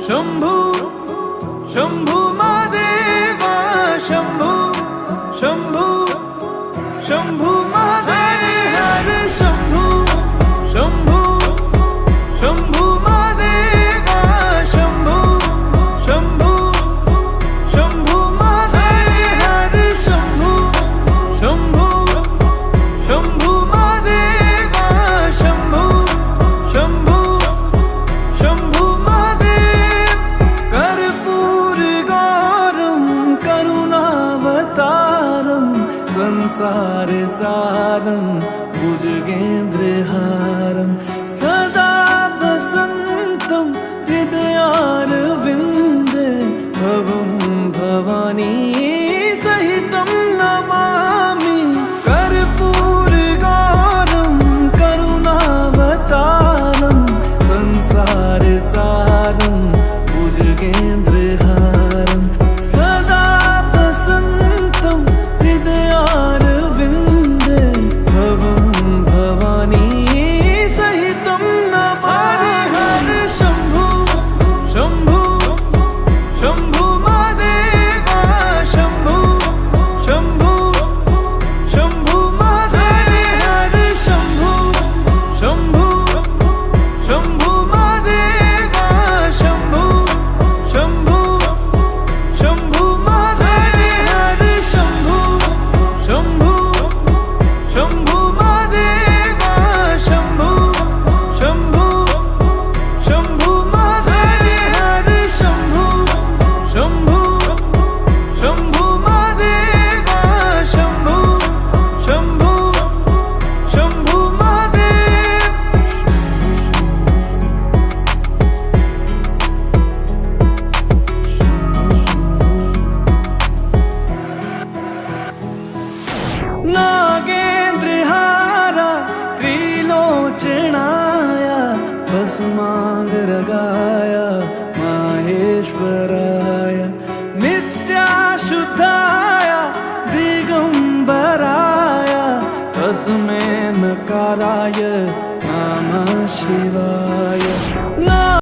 शंभू शंभू महादेवा शंभू शंभू शंभू महादेव हर शंभू शंभू शंभू महादेवा शंभू शंभू शंभू महादेव हर शंभू शंभू शंभू महादेवा शंभू शंभू शंभू महादेव कर्पूर गौरम करुणावतारम संसार सारम भुजगेन्द्रहारम सदा वसन्तं हृदयारविन्दे भवं भवानी सहितं नमामि कर्पूर गौरम करुणावतारम संसार सारम भुजगेन्द्रहारम सदा वसन्तं हृदयारविन्दे भवं भवानी सहितं नमामि हर शंभू शंभू शंभू महादेवा शंभू शंभू शंभू महादेव हर शंभू शंभू शंभू महादेवा शंभू शंभू शंभू महादेव हर शंभू शंभू शंभू महादेवा शंभू शंभू शंभू महादेव हर शंभू शंभू शंभू महादेवा शंभू शंभू शंभू महादेव नागेन्द्रहारा त्रिलोचनाय भस्मांगरागाय माहेश्वराय नित्याशुद्धाय दिगंबराय तस्मै नकाराय नमः शिवाय।